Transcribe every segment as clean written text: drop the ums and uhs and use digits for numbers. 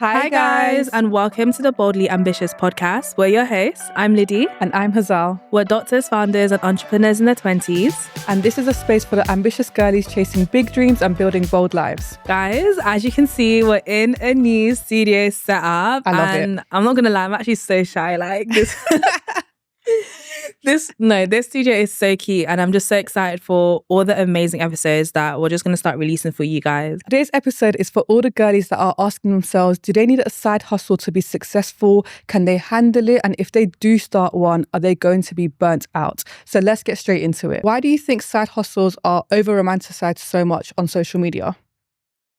Hi guys, and welcome to the Boldly Ambitious podcast. We're your hosts. I'm Liddy. And I'm Hazal. We're doctors, founders, and entrepreneurs in their 20s. And this is a space for the ambitious girlies chasing big dreams and building bold lives. Guys, as you can see, we're in a new studio setup. I love it. I'm not going to lie, I'm actually so shy. Like this. This studio is so cute, and I'm just so excited for all the amazing episodes that we're just going to start releasing for you guys. Today's episode is for all the girlies that are asking themselves, do they need a side hustle to be successful? Can they handle it? And if they do start one, are they going to be burnt out? So let's get straight into it. Why do you think side hustles are over-romanticized so much on social media?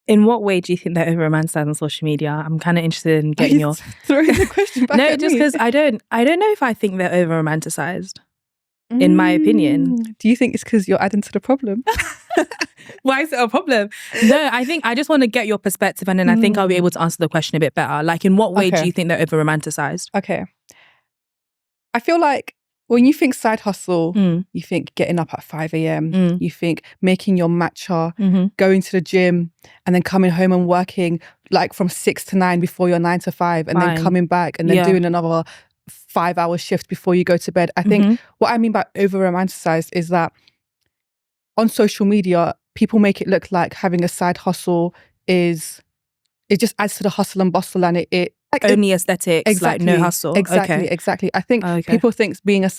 In what way do you think they're over-romanticized on social media? I'm kind of interested in getting your... throwing the question back No, at just me. because I don't know if I think they're over-romanticized, in my opinion. Do you think it's because you're adding to the problem? Why is it a problem? No, I think I just want to get your perspective, and then I think I'll be able to answer the question a bit better. Like, in what way do you think they're over-romanticized? Okay. I feel like when you think side hustle, you think getting up at 5 a.m, you think making your matcha, going to the gym, and then coming home and working like from 6 to 9 before your 9 to 5, and then coming back and then doing another 5-hour shift before you go to bed. I think what I mean by over-romanticized is that on social media, people make it look like having a side hustle it just adds to the hustle and bustle, and it like only aesthetics, exactly, like no hustle. Exactly. I think people think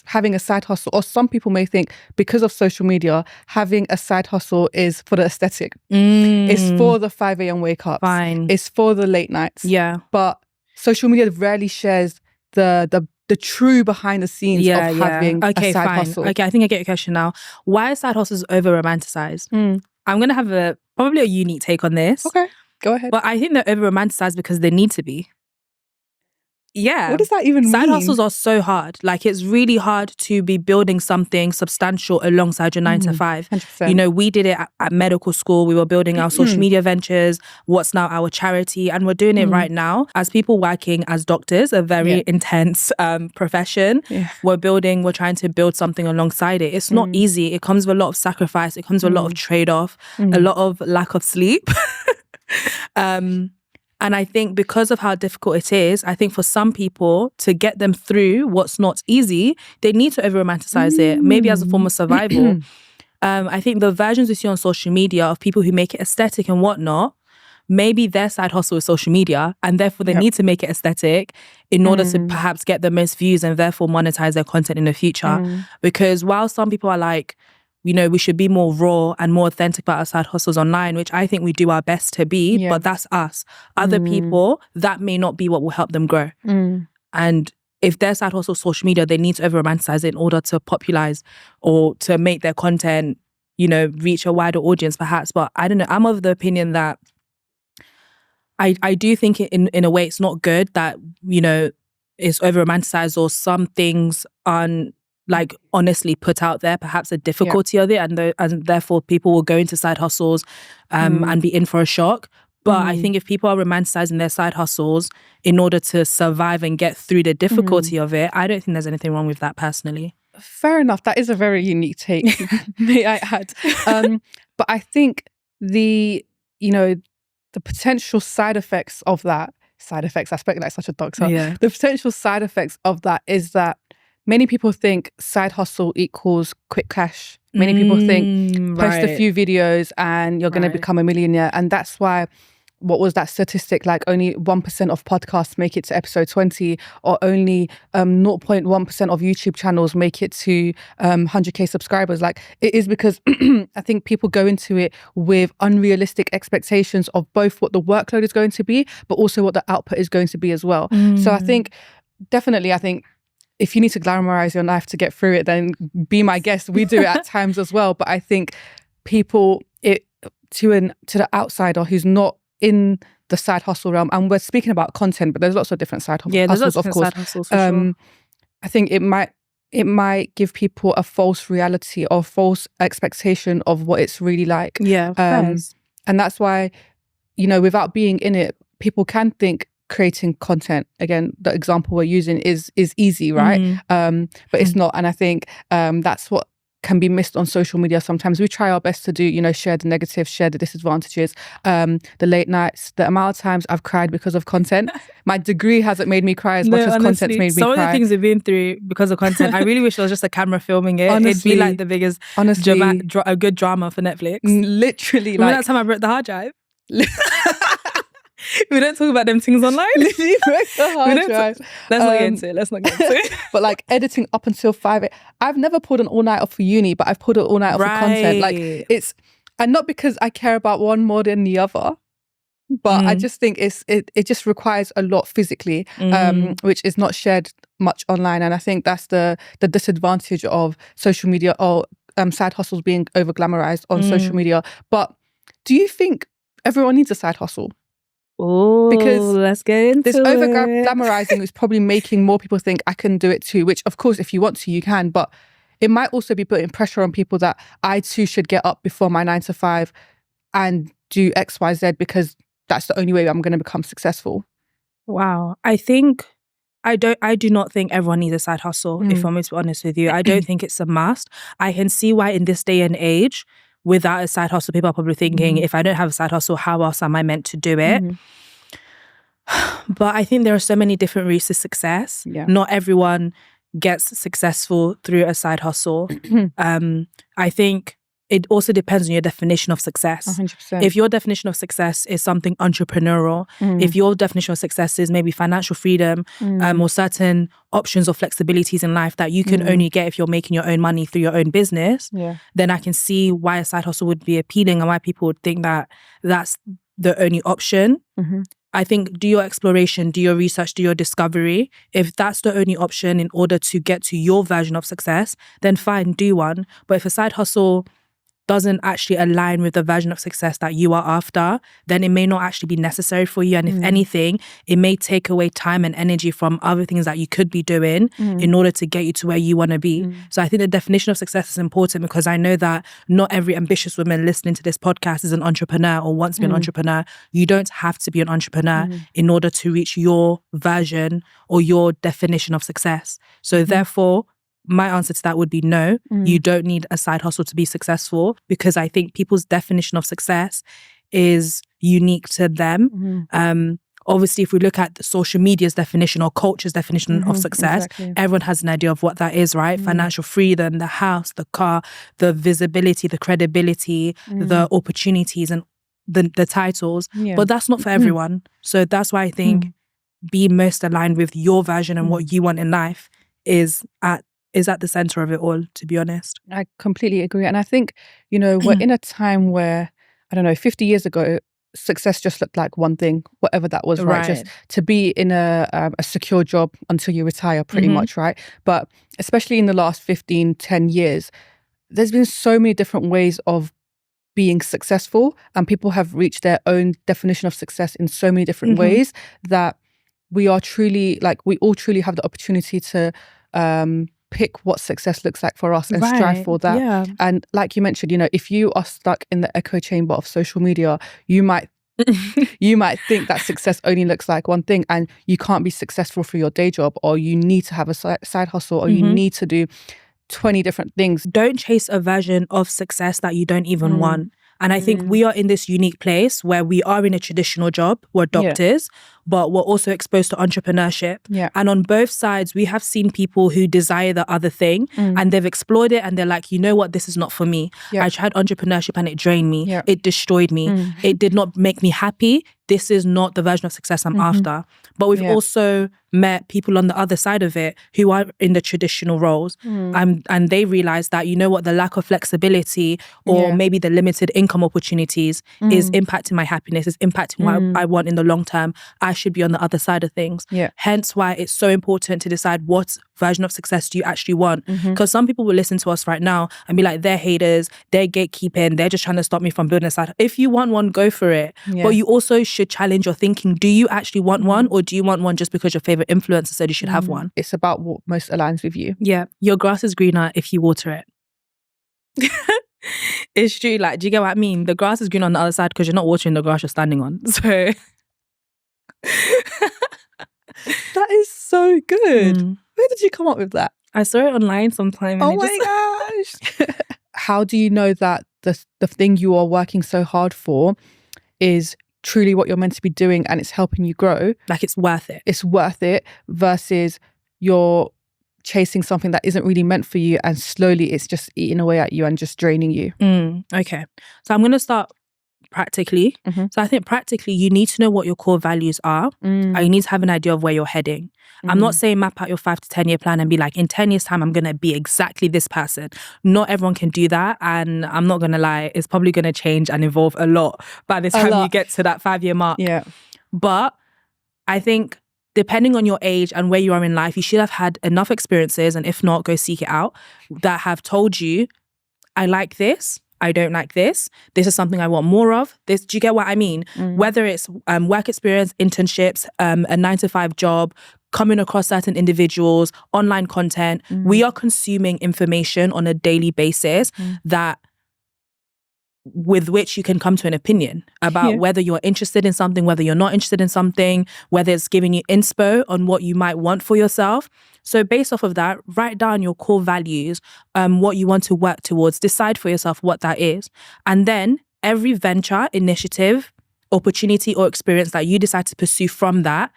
having a side hustle, or some people may think because of social media, having a side hustle is for the aesthetic. It's for the 5 a.m. wake ups. It's for the late nights. Yeah. But social media rarely shares the true behind the scenes of having a side hustle. Okay, I think I get your question now. Why are side hustles over-romanticized? I'm going to have probably a unique take on this. Okay, go ahead. But I think they're over-romanticized because they need to be. Yeah. What does that even mean? Side hustles are so hard. Like, it's really hard to be building something substantial alongside your 9 to 5. 100%. You know, we did it at medical school. We were building our social media ventures, what's now our charity, and we're doing it right now. As people working as doctors, a very intense profession, we're trying to build something alongside it. It's not easy. It comes with a lot of sacrifice. It comes with a lot of trade-off, a lot of lack of sleep. And I think because of how difficult it is, I think for some people to get them through what's not easy, they need to over-romanticize it, maybe as a form of survival. I think the versions we see on social media of people who make it aesthetic and whatnot, maybe their side hustle is social media, and therefore they need to make it aesthetic in order to perhaps get the most views and therefore monetize their content in the future. Because while some people are like, you know, we should be more raw and more authentic about our side hustles online, which I think we do our best to be, but that's us. Other people, that may not be what will help them grow. And if their side hustle is social media, they need to over-romanticize it in order to popularize or to make their content, you know, reach a wider audience perhaps. But I don't know, I'm of the opinion that I do think in a way it's not good that, you know, it's over-romanticized or some things aren't like honestly put out there, perhaps a difficulty of it, and therefore people will go into side hustles and be in for a shock. But I think if people are romanticizing their side hustles in order to survive and get through the difficulty of it, I don't think there's anything wrong with that personally. Fair enough. That is a very unique take, may I add. But I think the potential side effects of that, I speak like such a doctor. Yeah. The potential side effects of that is that many people think side hustle equals quick cash. Many people think post a few videos and you're going to become a millionaire. And that's why, what was that statistic? Like only 1% of podcasts make it to episode 20, or only 0.1% of YouTube channels make it to 100k subscribers. Like, it is because I think people go into it with unrealistic expectations of both what the workload is going to be, but also what the output is going to be as well. So I think if you need to glamorize your life to get through it, then be my guest. We do it at times as well. But I think people, to the outsider who's not in the side hustle realm, and we're speaking about content, but there's lots of different side hustles. Yeah, there's lots of different side hustles for sure. I think it might give people a false reality or false expectation of what it's really like. Yeah, and that's why, you know, without being in it, people can think creating content, again, the example we're using is easy, right? But it's not. And I think that's what can be missed on social media sometimes. We try our best to do, you know, share the negatives, share the disadvantages, the late nights, the amount of times I've cried because of content. My degree hasn't made me cry as much as content's made me some cry. Some of the things we've been through because of content, I really wish there was just a camera filming it. Honestly, it'd be like the biggest a good drama for Netflix. Literally. Remember that time I broke the hard drive? We don't talk about them things online. Let's not get into it. But like editing up until 5 I've never pulled an all-nighter for uni, but I've pulled an all-nighter for content. Like it's, and not because I care about one more than the other, but I just think it just requires a lot physically, which is not shared much online. And I think that's the disadvantage of social media, or side hustles being over glamorized on social media. But do you think everyone needs a side hustle? Oh, because let's get into this over glamorizing is probably making more people think I can do it too, which of course if you want to you can, but it might also be putting pressure on people that I too should get up before my 9 to 5 and do XYZ because that's the only way I'm going to become successful. Wow. I do not think everyone needs a side hustle, if I'm going to be honest with you. I don't think it's a must. I can see why in this day and age, without a side hustle, people are probably thinking, if I don't have a side hustle, how else am I meant to do it? But I think there are so many different routes to success. Yeah. Not everyone gets successful through a side hustle. I think it also depends on your definition of success. 100%. If your definition of success is something entrepreneurial, if your definition of success is maybe financial freedom, or certain options or flexibilities in life that you can only get if you're making your own money through your own business, then I can see why a side hustle would be appealing and why people would think that that's the only option. I think do your exploration, do your research, do your discovery. If that's the only option in order to get to your version of success, then fine, do one. But if a side hustle doesn't actually align with the version of success that you are after, then it may not actually be necessary for you. And if anything, it may take away time and energy from other things that you could be doing in order to get you to where you want to be. So I think the definition of success is important because I know that not every ambitious woman listening to this podcast is an entrepreneur or wants to be an entrepreneur. You don't have to be an entrepreneur in order to reach your version or your definition of success. So therefore, my answer to that would be no, you don't need a side hustle to be successful, because I think people's definition of success is unique to them. Obviously, if we look at the social media's definition or culture's definition of success, everyone has an idea of what that is, right? Financial freedom, the house, the car, the visibility, the credibility, the opportunities and the titles. But that's not for everyone. So that's why I think be most aligned with your version and what you want in life is at the center of it all, to be honest. I completely agree. And I think, you know, we're in a time where, I don't know, 50 years ago, success just looked like one thing, whatever that was, right? Just to be in a secure job until you retire, pretty much, right? But especially in the last 10 years, there's been so many different ways of being successful, and people have reached their own definition of success in so many different ways that we all truly have the opportunity to pick what success looks like for us and strive for that. Yeah. And like you mentioned, you know, if you are stuck in the echo chamber of social media, you might think that success only looks like one thing, and you can't be successful for your day job, or you need to have a side hustle, or you need to do 20 different things. Don't chase a version of success that you don't even want. And I think we are in this unique place where we are in a traditional job, we're doctors, but we're also exposed to entrepreneurship. And on both sides, we have seen people who desire the other thing and they've explored it and they're like, you know what, this is not for me. I tried entrepreneurship and it drained me. It destroyed me. It did not make me happy. This is not the version of success I'm after. But we've also met people on the other side of it who are in the traditional roles and they realize that, you know what, the lack of flexibility or maybe the limited income opportunities is impacting my happiness, is impacting what I want in the long term. I should be on the other side of things. Hence why it's so important to decide what version of success do you actually want. Because some people will listen to us right now and be like, they're haters, they're gatekeeping, they're just trying to stop me from building a side. If you want one, go for it. But you also should challenge your thinking. Do you actually want one, or do you want one just because your favorite influencer said you should have one? It's about what most aligns with you. Yeah. Your grass is greener if you water it. It's true. Like, do you get what I mean? The grass is green on the other side because you're not watering the grass you're standing on. So that is so good. Where did you come up with that? I saw it online sometime. Oh my gosh. how do you know that the thing you are working so hard for is truly what you're meant to be doing and it's helping you grow? Like it's worth it. It's worth it versus you're chasing something that isn't really meant for you and slowly it's just eating away at you and just draining you. Okay. So I'm going to start practically. So I think practically you need to know what your core values are and you need to have an idea of where you're heading. I'm not saying map out your 5 to 10 year plan and be like, in 10 years time, I'm going to be exactly this person. Not everyone can do that. And I'm not going to lie, it's probably going to change and evolve a lot by the time you get to that 5-year mark. Yeah. But I think depending on your age and where you are in life, you should have had enough experiences, and if not, go seek it out, that have told you, I like this, I don't like this. This is something I want more of. This, do you get what I mean? Whether it's work experience, internships, a 9-to-5 job, coming across certain individuals, online content, we are consuming information on a daily basis that with which you can come to an opinion about whether you're interested in something, whether you're not interested in something, whether it's giving you inspo on what you might want for yourself. So based off of that, write down your core values, what you want to work towards, decide for yourself what that is. And then every venture, initiative, opportunity or experience that you decide to pursue from that,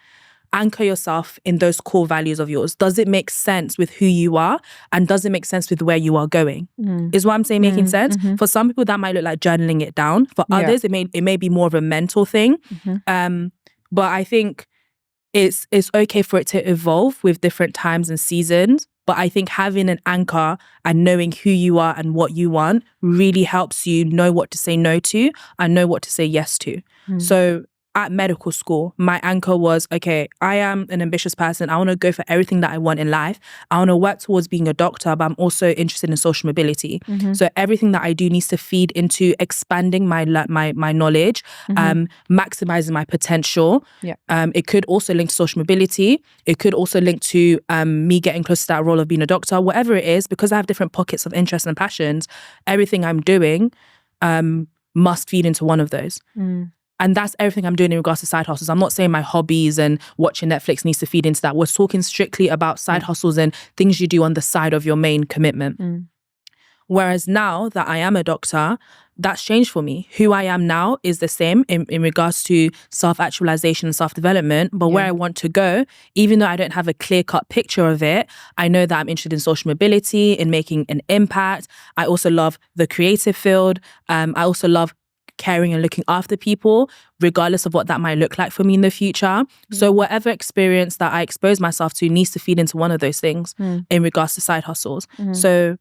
anchor yourself in those core values of yours. Does it make sense with who you are? And does it make sense with where you are going? Is what I'm saying making sense? For some people, that might look like journaling it down. For others, it may be more of a mental thing. But I think it's okay for it to evolve with different times and seasons. But I think having an anchor and knowing who you are and what you want really helps you know what to say no to and know what to say yes to. So at medical school, my anchor was, okay, I am an ambitious person. I want to go for everything that I want in life. I want to work towards being a doctor, but I'm also interested in social mobility. So everything that I do needs to feed into expanding my knowledge, maximizing my potential. It could also link to social mobility. It could also link to me getting close to that role of being a doctor, whatever it is, because I have different pockets of interest and passions. Everything I'm doing must feed into one of those. And that's everything I'm doing in regards to side hustles. I'm not saying my hobbies and watching Netflix needs to feed into that. We're talking strictly about side hustles and things you do on the side of your main commitment. Whereas now that I am a doctor, that's changed for me. Who I am now is the same in regards to self-actualization and self-development. But where I want to go, even though I don't have a clear-cut picture of it, I know that I'm interested in social mobility, in making an impact. I also love the creative field. I also love caring and looking after people, regardless of what that might look like for me in the future. So whatever experience that I expose myself to needs to feed into one of those things in regards to side hustles. So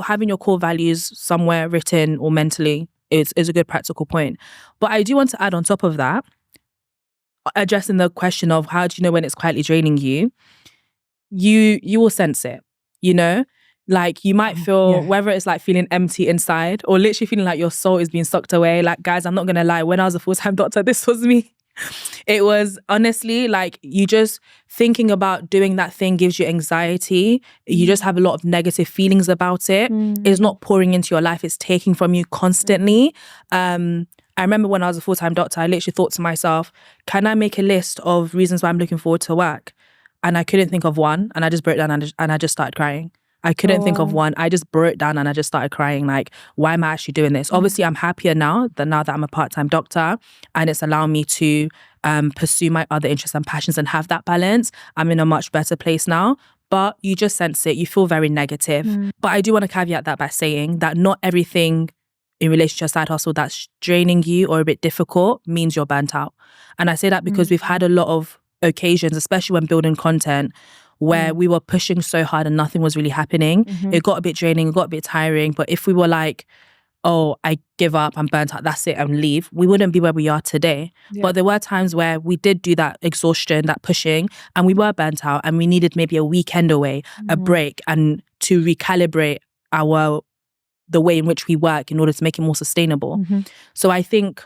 having your core values somewhere written or mentally is a good practical point. But I do want to add on top of that, addressing the question of how do you know when it's quietly draining you, you will sense it, you know? Like you might feel, whether it's like feeling empty inside or literally feeling like your soul is being sucked away. Like guys, I'm not going to lie, when I was a full-time doctor, this was me. It was honestly like you just thinking about doing that thing gives you anxiety. You just have a lot of negative feelings about it. It's not pouring into your life. It's taking from you constantly. I remember when I was a full-time doctor, I literally thought to myself, can I make a list of reasons why I'm looking forward to work? And I couldn't think of one. And I just broke down and I just started crying. I couldn't think of one. I just broke down and I just started crying. Like, why am I actually doing this? Obviously, I'm happier now that I'm a part-time doctor and it's allowing me to pursue my other interests and passions and have that balance. I'm in a much better place now. But you just sense it. You feel very negative. But I do want to caveat that by saying that not everything in relation to your side hustle that's draining you or a bit difficult means you're burnt out. And I say that because we've had a lot of occasions, especially when building content, where we were pushing so hard and nothing was really happening. It got a bit draining, it got a bit tiring. But if we were like, oh, I give up, I'm burnt out, that's it, and leave, we wouldn't be where we are today. But there were times where we did do that exhaustion, that pushing, and we were burnt out and we needed maybe a weekend away, a break, and to recalibrate the way in which we work in order to make it more sustainable. So I think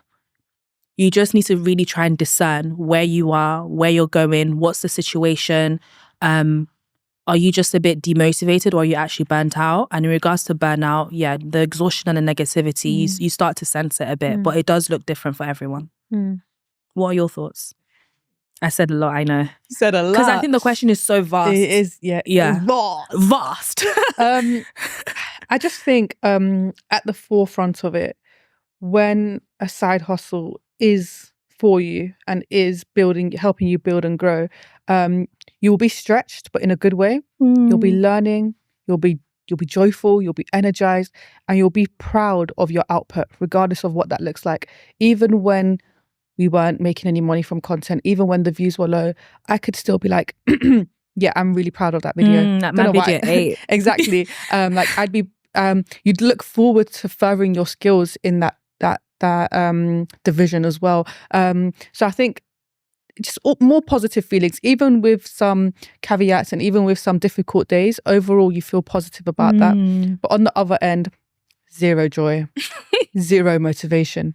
you just need to really try and discern where you are, where you're going, what's the situation. Are you just a bit demotivated or are you actually burnt out? And in regards to burnout, the exhaustion and the negativity, you start to sense it a bit, but it does look different for everyone. What are your thoughts? I said a lot, I know. You said a lot. Because I think the question is so vast. It is, Vast. I just think at the forefront of it, when a side hustle is for you and is helping you build and grow, you will be stretched, but in a good way. You'll be learning, you'll be joyful, you'll be energized, and you'll be proud of your output, regardless of what that looks like. Even when we weren't making any money from content, even when the views were low, I could still be like, yeah, I'm really proud of that video. That my video ate. Exactly. Like I'd be, you'd look forward to furthering your skills in that division as well. So I think just more positive feelings, even with some caveats and even with some difficult days. Overall, you feel positive about that. But on the other end, zero joy, zero motivation.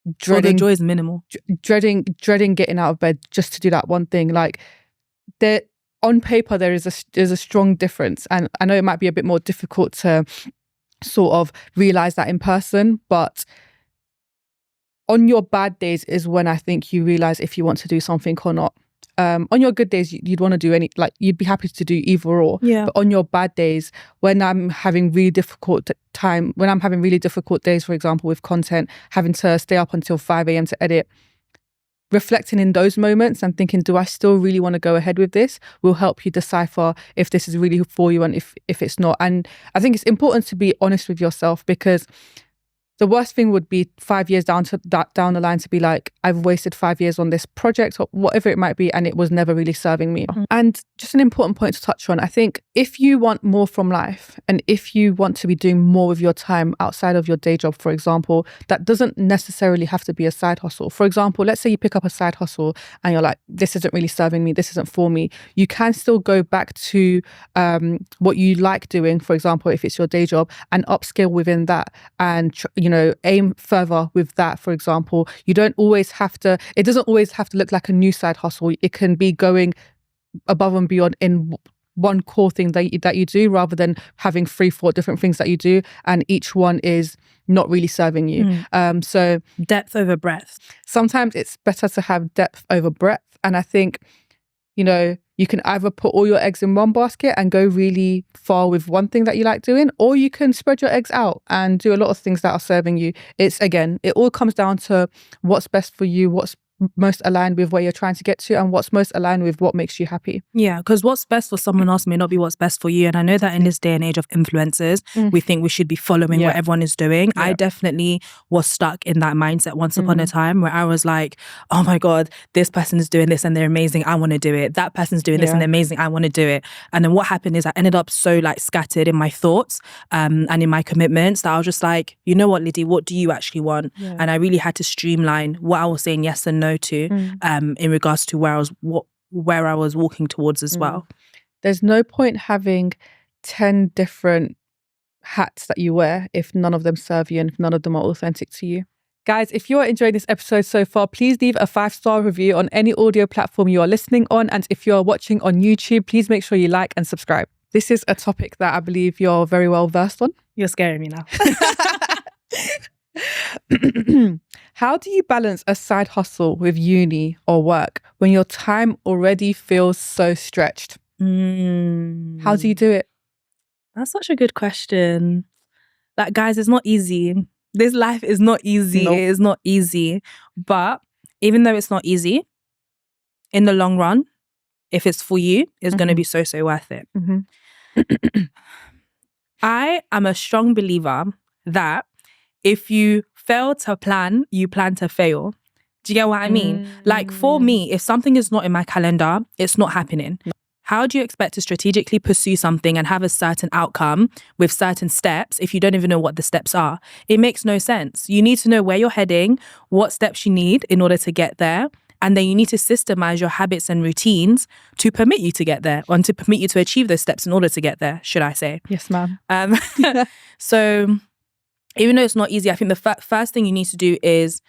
The joy is minimal. Dreading getting out of bed just to do that one thing. Like there, on paper, there's a strong difference, and I know it might be a bit more difficult to sort of realize that in person, but on your bad days is when I think you realize if you want to do something or not. On your good days, you'd want to do you'd be happy to do either or. Yeah. But on your bad days, when I'm having really difficult days, for example, with content, having to stay up until 5 a.m. to edit, reflecting in those moments and thinking, do I still really want to go ahead with this, will help you decipher if this is really for you and if it's not. And I think it's important to be honest with yourself, because the worst thing would be 5 years down the line to be like, I've wasted 5 years on this project or whatever it might be, and it was never really serving me. And just an important point to touch on, I think if you want more from life and if you want to be doing more with your time outside of your day job, for example, that doesn't necessarily have to be a side hustle. For example, let's say you pick up a side hustle and you're like, this isn't really serving me, this isn't for me. You can still go back to what you like doing, for example, if it's your day job, and upskill within that and aim further with that. For example, it doesn't always have to look like a new side hustle. It can be going above and beyond in one core thing that you do, rather than having 3-4 different things that you do and each one is not really serving you. So depth over breadth. Sometimes it's better to have depth over breadth. And I think, you can either put all your eggs in one basket and go really far with one thing that you like doing, or you can spread your eggs out and do a lot of things that are serving you. It all comes down to what's best for you, what's most aligned with where you're trying to get to, and what's most aligned with what makes you happy. Yeah, because what's best for someone else may not be what's best for you. And I know that in this day and age of influencers, we think we should be following what everyone is doing. I definitely was stuck in that mindset once upon a time where I was like, oh my God, this person is doing this and they're amazing, I want to do it. That person's doing this and they're amazing, I want to do it. And then what happened is I ended up so scattered in my thoughts and in my commitments that I was just like, you know what, Liddy, what do you actually want? And I really had to streamline what I was saying yes and no to in regards to where I was walking towards as well. There's no point having 10 different hats that you wear if none of them serve you and if none of them are authentic to you. Guys, if you are enjoying this episode so far, please leave a 5-star review on any audio platform you are listening on. And if you are watching on YouTube, please make sure you like and subscribe. This is a topic that I believe you're very well versed on. You're scaring me now. How do you balance a side hustle with uni or work when your time already feels so stretched? How do you do it? That's such a good question. Guys, it's not easy. This life is not easy. Nope. It is not easy. But even though it's not easy, in the long run, if it's for you, it's going to be so worth it. I am a strong believer that if you fail to plan, you plan to fail. Do you get what I mean? For me, if something is not in my calendar, it's not happening. How do you expect to strategically pursue something and have a certain outcome with certain steps if you don't even know what the steps are? It makes no sense. You need to know where you're heading, what steps you need in order to get there. And then you need to systemize your habits and routines to permit you to get there, or to permit you to achieve those steps in order to get there, should I say. Yes, ma'am. So even though it's not easy, I think the first thing you need to do is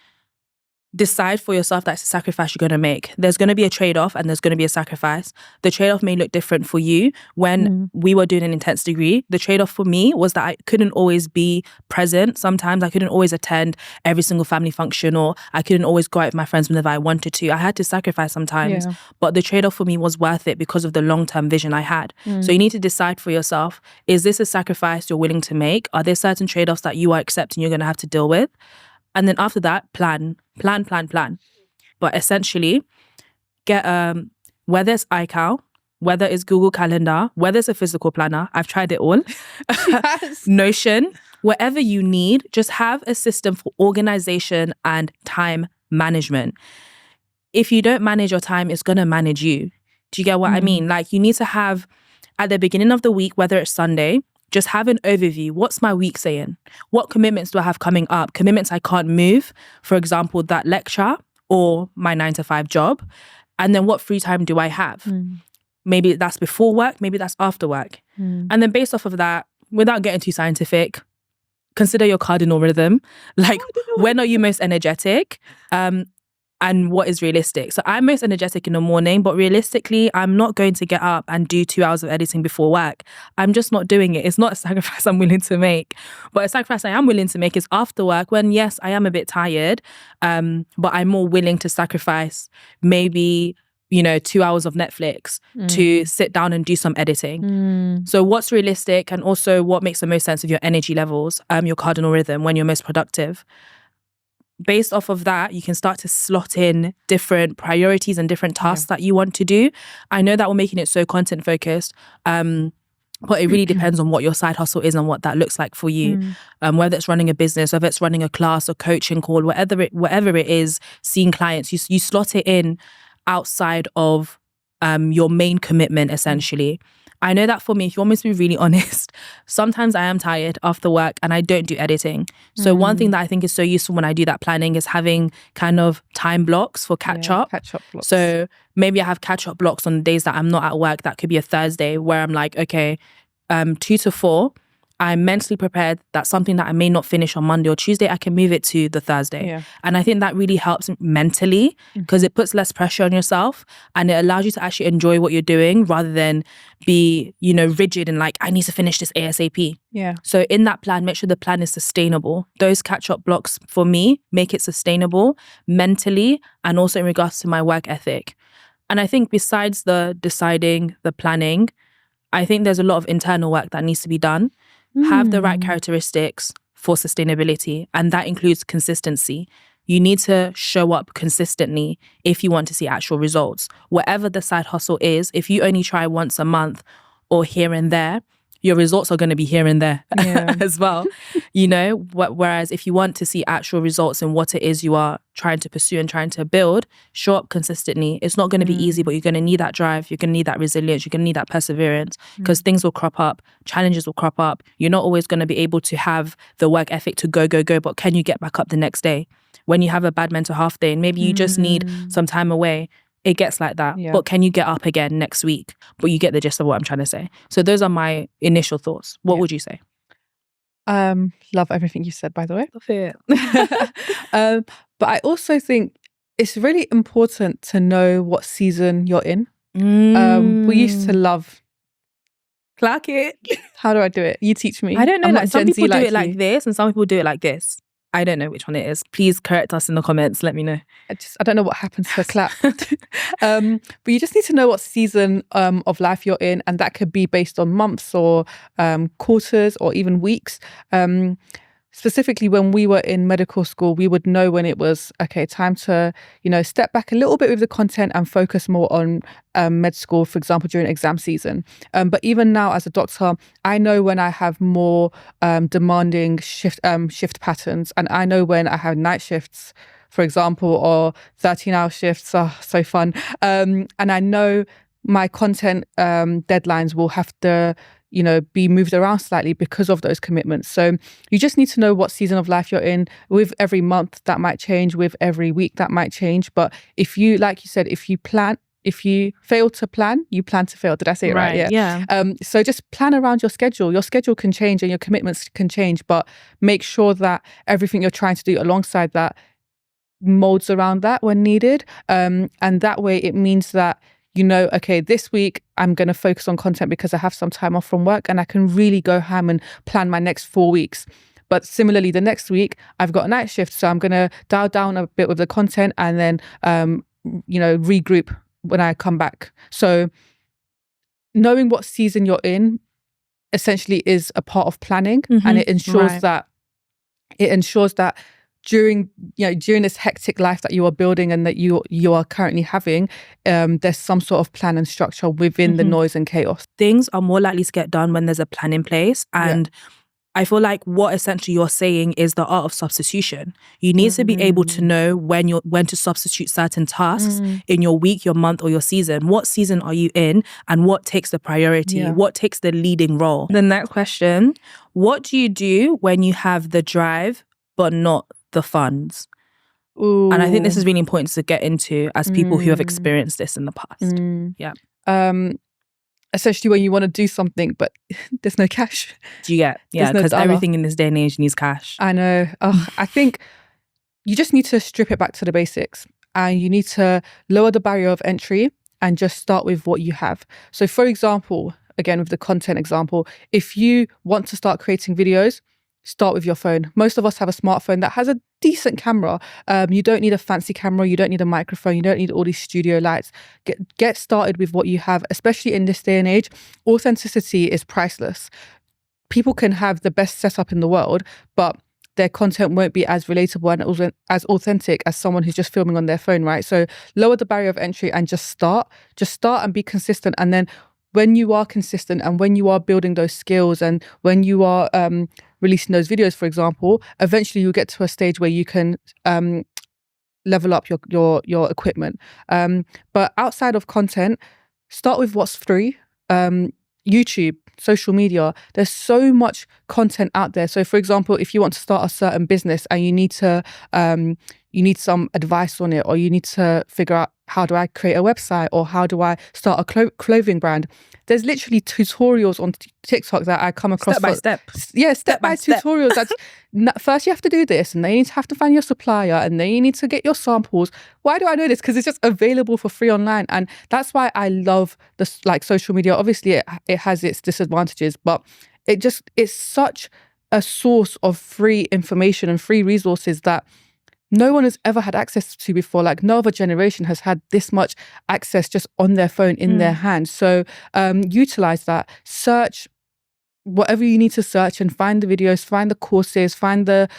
decide for yourself that's a sacrifice you're going to make. There's going to be a trade-off and there's going to be a sacrifice. The trade-off may look different for you. When we were doing an intense degree, the trade-off for me was that I couldn't always be present. Sometimes I couldn't always attend every single family function, or I couldn't always go out with my friends whenever I wanted to. I had to sacrifice sometimes, but the trade-off for me was worth it because of the long-term vision I had. So you need to decide for yourself, is this a sacrifice you're willing to make? Are there certain trade-offs that you are accepting you're going to have to deal with? And then after that, plan. But essentially, get whether it's iCal, whether it's Google Calendar, whether it's a physical planner. I've tried it all. Yes. Notion, whatever you need, just have a system for organization and time management. If you don't manage your time, it's going to manage you. Do you get what I mean? Like, you need to have, at the beginning of the week, whether it's Sunday, just have an overview. What's my week saying? What commitments do I have coming up? Commitments I can't move. For example, that lecture or my 9-to-5 job. And then what free time do I have? Maybe that's before work. Maybe that's after work. And then based off of that, without getting too scientific, consider your cardinal rhythm. Like, when are you most energetic? And what is realistic. So I'm most energetic in the morning, but realistically, I'm not going to get up and do 2 hours of editing before work. I'm just not doing it. It's not a sacrifice I'm willing to make. But a sacrifice I am willing to make is after work, when, yes, I am a bit tired, but I'm more willing to sacrifice maybe, 2 hours of Netflix to sit down and do some editing. So what's realistic, and also what makes the most sense of your energy levels, your cardinal rhythm, when you're most productive. Based off of that, you can start to slot in different priorities and different tasks that you want to do. I know that we're making it so content focused, but it really depends on what your side hustle is and what that looks like for you. Whether it's running a business, whether it's running a class or coaching call, whatever it is, seeing clients, you slot it in outside of your main commitment, essentially. I know that for me, if you want me to be really honest, sometimes I am tired after work and I don't do editing. So one thing that I think is so useful when I do that planning is having kind of time blocks for catch-up. Catch-up blocks. So maybe I have catch-up blocks on the days that I'm not at work. That could be a Thursday where I'm like, okay, 2 to 4, I'm mentally prepared that something that I may not finish on Monday or Tuesday, I can move it to the Thursday. And I think that really helps mentally because it puts less pressure on yourself and it allows you to actually enjoy what you're doing rather than be, rigid and like, I need to finish this ASAP. So in that plan, make sure the plan is sustainable. Those catch-up blocks for me make it sustainable mentally and also in regards to my work ethic. And I think besides the deciding, the planning, I think there's a lot of internal work that needs to be done. Have the right characteristics for sustainability, and that includes consistency. You need to show up consistently if you want to see actual results. Whatever the side hustle is, if you only try once a month or here and there, your results are going to be here and there as well. Whereas if you want to see actual results in what it is you are trying to pursue and trying to build, show up consistently. It's not going to be easy, but you're going to need that drive. You're going to need that resilience. You're going to need that perseverance because things will crop up. Challenges will crop up. You're not always going to be able to have the work ethic to go, but can you get back up the next day? When you have a bad mental health day and maybe you just need some time away, it gets like that. But can you get up again next week? But you get the gist of what I'm trying to say. So those are my initial thoughts. What would you say? Love everything you said, by the way. Love it. But I also think it's really important to know what season you're in. We used to love... Clack it. How do I do it? You teach me. I don't know. I'm like some people do it you. like this and some people do it like this. I don't know which one it is. Please correct us in the comments. Let me know. I don't know what happens to a clap. But you just need to know what season of life you're in, and that could be based on months or quarters or even weeks. Specifically, when we were in medical school, we would know when it was, okay, time to, step back a little bit with the content and focus more on med school, for example, during exam season. But even now as a doctor, I know when I have more demanding shift patterns, and I know when I have night shifts, for example, or 13-hour shifts. Oh, so fun. And I know my content deadlines will have to be moved around slightly because of those commitments. So you just need to know what season of life you're in. With every month, that might change. With every week, that might change. But if you, like you said, if you fail to plan, you plan to fail. Did I say it right? Yeah. So just plan around your schedule. Your schedule can change and your commitments can change, but make sure that everything you're trying to do alongside that molds around that when needed. And that way it means that, you know, okay, this week I'm going to focus on content because I have some time off from work and I can really go ham and plan my next 4 weeks. But similarly, the next week I've got a night shift, so I'm going to dial down a bit with the content and then, you know, regroup when I come back. So knowing what season you're in essentially is a part of planning, and it ensures that during this hectic life that you are building and that you are currently having, there's some sort of plan and structure within the noise and chaos. Things are more likely to get done when there's a plan in place. And I feel like what essentially you're saying is the art of substitution. You need to be able to know when to substitute certain tasks in your week, your month, or your season. What season are you in, and what takes the priority? Yeah. What takes the leading role? The next question: what do you do when you have the drive but not the funds? Ooh. And I think this is really important to get into as people who have experienced this in the past. Yeah. Essentially when you want to do something but there's no cash. Do you get? Yeah, because everything in this day and age needs cash. I know. I think you just need to strip it back to the basics, and you need to lower the barrier of entry and just start with what you have. So for example, again with the content example, if you want to start creating videos, start with your phone. Most of us have a smartphone that has a decent camera. You don't need a fancy camera. You don't need a microphone. You don't need all these studio lights. Get started with what you have, especially in this day and age. Authenticity is priceless. People can have the best setup in the world, but their content won't be as relatable and as authentic as someone who's just filming on their phone, right? So lower the barrier of entry and just start and be consistent. And then when you are consistent and when you are building those skills and when you are releasing those videos, for example, eventually you'll get to a stage where you can level up your equipment. But outside of content, start with what's free. YouTube, social media, there's so much content out there. So for example, if you want to start a certain business and you need some advice on it, or you need to figure out, how do I create a website, or how do I start a clothing brand? There's literally tutorials on TikTok that I come across. Step by step. Yeah, step by tutorials. That's first you have to do this, and then you have to find your supplier, and then you need to get your samples. Why do I know this? Because it's just available for free online. And that's why I love this, like, social media. Obviously it has its disadvantages, but it's such a source of free information and free resources that no one has ever had access to before. Like, no other generation has had this much access just on their phone, in their hand. So utilize that. Search whatever you need to search and find the videos, find the courses, find the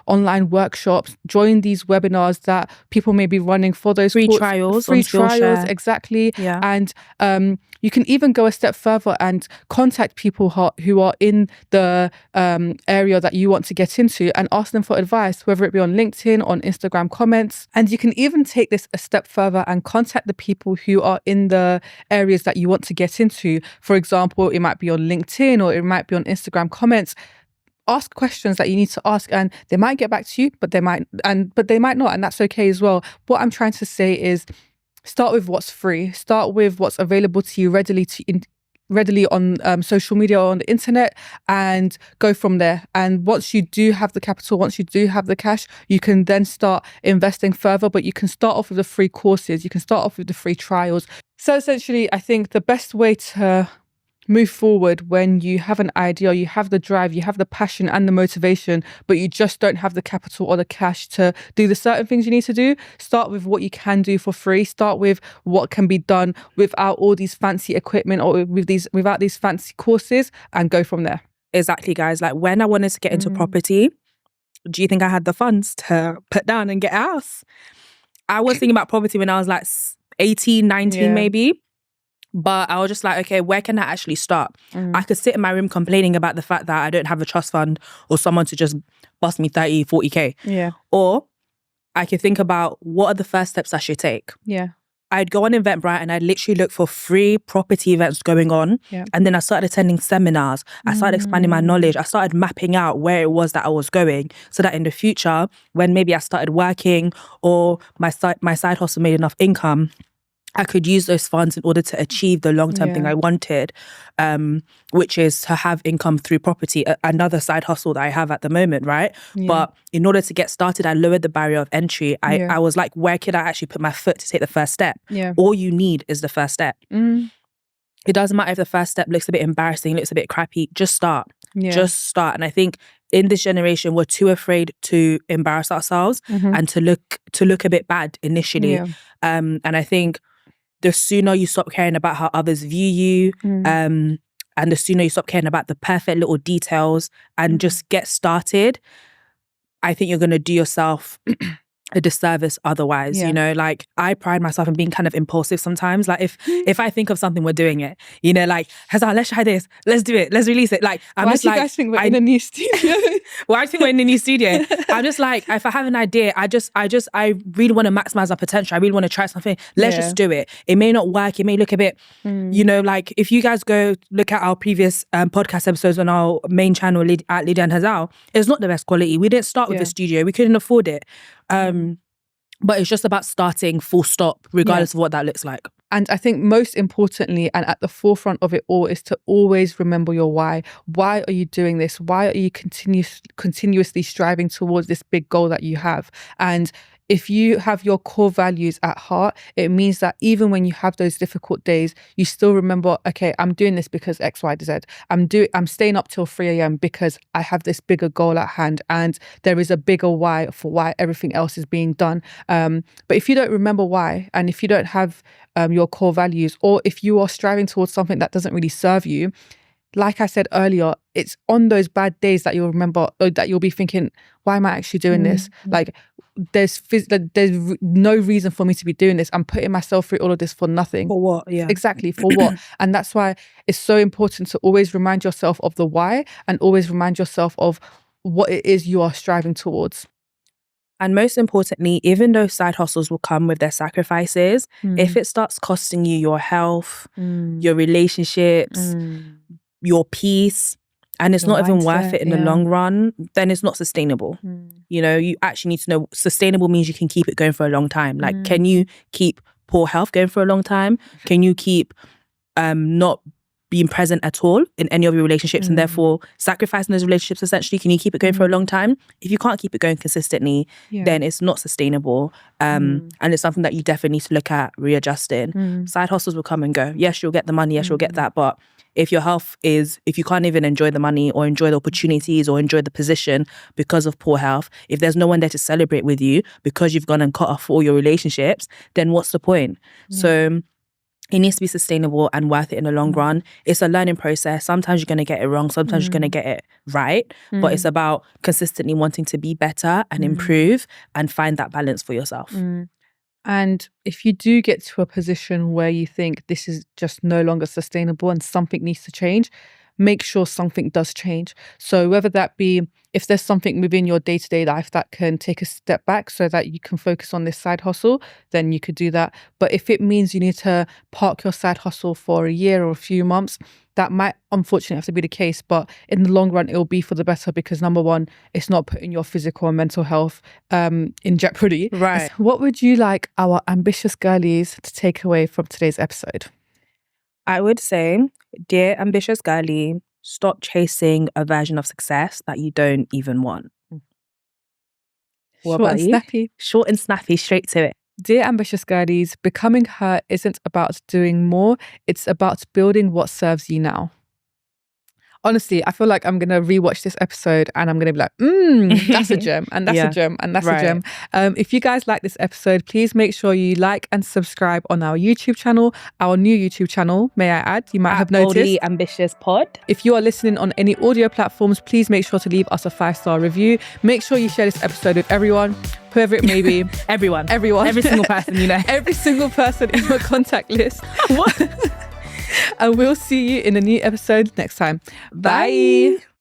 online workshops, join these webinars that people may be running for those free trials, exactly. Yeah. And you can even go a step further and contact people who are in the area that you want to get into and ask them for advice, whether it be on LinkedIn, on Instagram comments. And you can even take this a step further and contact the people who are in the areas that you want to get into. For example, it might be on LinkedIn, or it might be on Instagram comments. Ask questions that you need to ask, and they might get back to you, but they might not, and that's okay as well. What I'm trying to say is, start with what's free. Start with what's available to you readily on social media or on the internet, and go from there. And once you do have the capital, once you do have the cash, you can then start investing further. But you can start off with the free courses. You can start off with the free trials. So essentially, I think the best way to move forward when you have an idea, you have the drive, you have the passion and the motivation, but you just don't have the capital or the cash to do the certain things you need to do, start with what you can do for free. Start with what can be done without all these fancy equipment, or without these fancy courses, and go from there. Exactly, guys. Like, when I wanted to get into property, do you think I had the funds to put down and get a house? I was thinking about property when I was like 18, 19 maybe. But I was just like, okay, where can I actually start? I could sit in my room complaining about the fact that I don't have a trust fund or someone to just bust me 30, 40K. Yeah. Or I could think about, what are the first steps I should take? Yeah. I'd go on Eventbrite and I'd literally look for free property events going on. Yeah. And then I started attending seminars. I started expanding my knowledge. I started mapping out where it was that I was going, so that in the future, when maybe I started working or my side hustle made enough income, I could use those funds in order to achieve the long-term thing I wanted, which is to have income through property, another side hustle that I have at the moment, right? Yeah. But in order to get started, I lowered the barrier of entry. I was like, where could I actually put my foot to take the first step? Yeah. All you need is the first step. It doesn't matter if the first step looks a bit embarrassing, looks a bit crappy, just start. Yeah. Just start. And I think in this generation, we're too afraid to embarrass ourselves and to look a bit bad initially. Yeah. And I think the sooner you stop caring about how others view you, and the sooner you stop caring about the perfect little details and just get started, I think you're going to do yourself a disservice otherwise. You know, like I pride myself in being kind of impulsive sometimes. Like if I think of something, we're doing it. You know, like Hazal, let's try this, let's do it, let's release it. Like I'm just like, why do you guys think we're in a new studio? Why do you think we're in a new studio? I'm just like, if I have an idea, I really want to maximize our potential. I really want to try something. Let's just do it. It may not work. It may look a bit, you know, like if you guys go look at our previous podcast episodes on our main channel at Lydia and Hazal, it's not the best quality. We didn't start with a studio. We couldn't afford it. But it's just about starting full stop, regardless of what that looks like. And I think most importantly, and at the forefront of it all, is to always remember your why. Why are you doing this? Why are you continuously striving towards this big goal that you have? And if you have your core values at heart, it means that even when you have those difficult days, you still remember, okay, I'm doing this because X, Y, Z. I'm staying up till 3 a.m. because I have this bigger goal at hand, and there is a bigger why for why everything else is being done. But if you don't remember why, and if you don't have your core values, or if you are striving towards something that doesn't really serve you, like I said earlier, it's on those bad days that you'll remember, or that you'll be thinking, why am I actually doing this? Like, there's no reason for me to be doing this. I'm putting myself through all of this for nothing. For what? Yeah. Exactly, for what? And that's why it's so important to always remind yourself of the why, and always remind yourself of what it is you are striving towards. And most importantly, even though side hustles will come with their sacrifices, if it starts costing you your health, your relationships, your peace, and it's not even worth it in the long run, then it's not sustainable. You know, you actually need to know sustainable means you can keep it going for a long time. Like, can you keep poor health going for a long time? Can you keep not being present at all in any of your relationships and therefore sacrificing those relationships essentially? Can you keep it going for a long time? If you can't keep it going consistently, then it's not sustainable. And it's something that you definitely need to look at readjusting. Side hustles will come and go. Yes, you'll get the money. Yes, you'll get that. But if your health is, if you can't even enjoy the money or enjoy the opportunities or enjoy the position because of poor health, if there's no one there to celebrate with you because you've gone and cut off all your relationships, then what's the point? So it needs to be sustainable and worth it in the long run. It's a learning process. Sometimes you're going to get it wrong. Sometimes you're going to get it right. But it's about consistently wanting to be better and improve and find that balance for yourself. And if you do get to a position where you think this is just no longer sustainable and something needs to change, make sure something does change. So whether that be, if there's something within your day-to-day life that can take a step back so that you can focus on this side hustle, then you could do that. But if it means you need to park your side hustle for a year or a few months, that might unfortunately have to be the case. But in the long run, it will be for the better, because number one, it's not putting your physical and mental health in jeopardy. Right. What would you like our ambitious girlies to take away from today's episode? I would say, dear ambitious girlie, stop chasing a version of success that you don't even want. Short and snappy. Short and snappy, straight to it. Dear ambitious girlies, becoming her isn't about doing more. It's about building what serves you now. Honestly, I feel like I'm going to rewatch this episode and I'm going to be like, that's a gem, and that's a gem, and that's a gem. If you guys like this episode, please make sure you like and subscribe on our YouTube channel, our new YouTube channel, may I add. You might have noticed. Boldly Ambitious Pod. If you are listening on any audio platforms, please make sure to leave us a 5-star review. Make sure you share this episode with everyone, whoever it may be. Everyone. Every single person, you know. Every single person in your contact list. What? And we'll see you in a new episode next time. Bye.